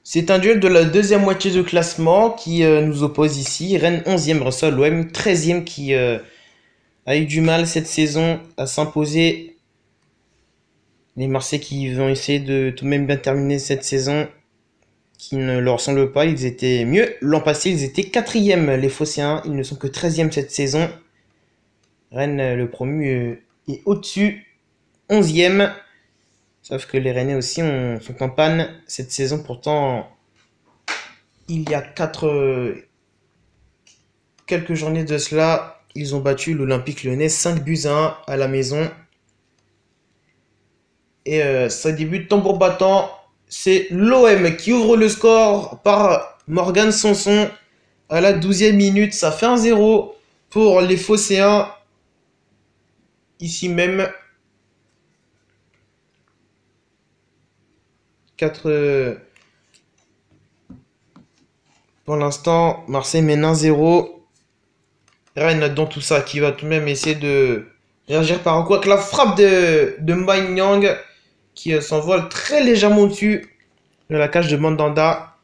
C'est un duel de la deuxième moitié de classement qui nous oppose ici. Rennes 11e reçoit l'OM 13e qui a eu du mal cette saison à s'imposer. Les Marseillais qui vont essayer de tout de même bien terminer cette saison, qui ne leur ressemble pas. Ils étaient mieux. L'an passé, ils étaient 4e, les Phocéens. Ils ne sont que 13e cette saison. Rennes, le promu, est au-dessus, 11e. Sauf que les Rennais aussi sont en panne cette saison. Pourtant, il y a quelques journées de cela, ils ont battu l'Olympique Lyonnais 5-1 à la maison. Et ça débute tambour battant. C'est l'OM qui ouvre le score par Morgan Sanson à la 12e minute. Ça fait 1-0 pour les Phocéens. Ici même. Pour l'instant, Marseille mène 1-0. Rennes dans tout ça qui va tout de même essayer de réagir par un coup avec la frappe de Mbaye Niang qui s'envole très légèrement au-dessus de la cage de Mandanda.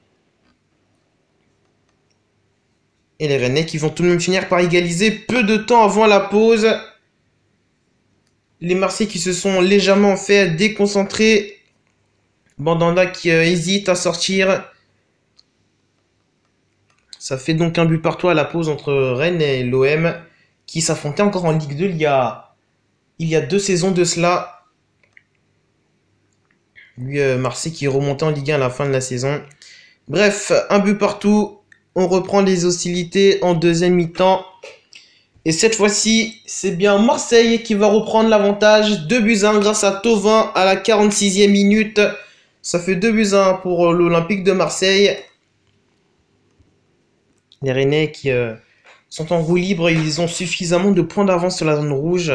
Et les Rennais qui vont tout de même finir par égaliser peu de temps avant la pause. Les Marseillais qui se sont légèrement fait déconcentrer. Mandanda qui hésite à sortir. Ça fait donc un but partout à la pause entre Rennes et l'OM qui s'affrontaient encore en Ligue 2 il y a 2 saisons de cela. Lui, Marseille qui est remonté en Ligue 1 à la fin de la saison. Bref, un but partout. On reprend les hostilités en deuxième mi-temps. Et cette fois-ci, c'est bien Marseille qui va reprendre l'avantage. 2-1 grâce à Thauvin à la 46e minute. Ça fait 2-1 pour l'Olympique de Marseille. Les Rennais qui sont en roue libre, ils ont suffisamment de points d'avance sur la zone rouge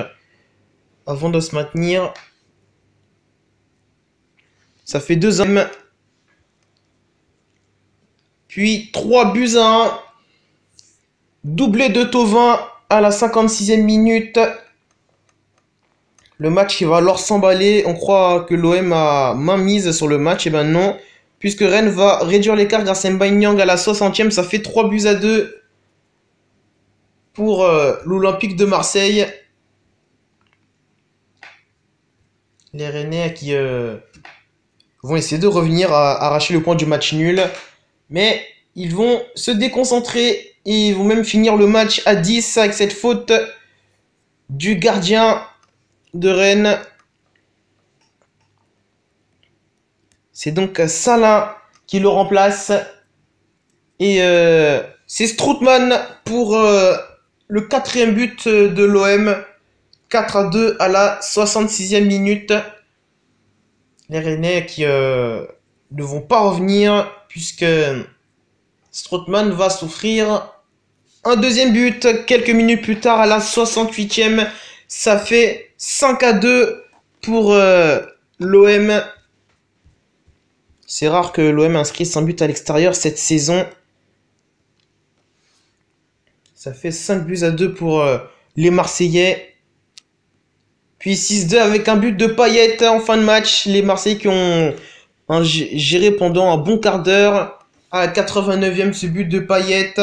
avant de se maintenir. Ça fait 2-1. Puis 3-1. Doublé de Thauvin à la 56e minute. Le match il va alors s'emballer. On croit que l'OM a main mise sur le match. Et ben non. Puisque Rennes va réduire l'écart grâce à Mbaye Niang à la 60e. Ça fait 3-2 pour l'Olympique de Marseille. Les Rennais qui vont essayer de revenir à arracher le point du match nul. Mais ils vont se déconcentrer. Et ils vont même finir le match à 10 avec cette faute du gardien de Rennes. C'est donc Salin qui le remplace. Et c'est Strootman pour le 4e but de l'OM. 4-2 à la 66e minute. Les Rennais qui ne vont pas revenir puisque Strootman va souffrir un deuxième but quelques minutes plus tard à la 68e. Ça fait 5-2 pour l'OM. C'est rare que l'OM inscrisse un but à l'extérieur cette saison. Ça fait 5-2 pour les Marseillais. Puis 6-2 avec un but de Payet en fin de match. Les Marseillais qui ont géré pendant un bon quart d'heure. À la 89e, ce but de Payet.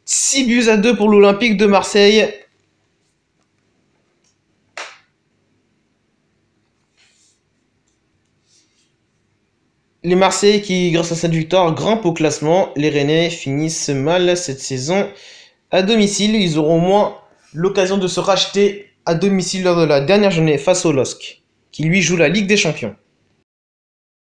6-2 pour l'Olympique de Marseille. Les Marseillais qui, grâce à cette victoire, grimpent au classement. Les Rennais finissent mal cette saison à domicile. Ils auront au moins l'occasion de se racheter à domicile lors de la dernière journée face au LOSC, qui lui joue la Ligue des Champions.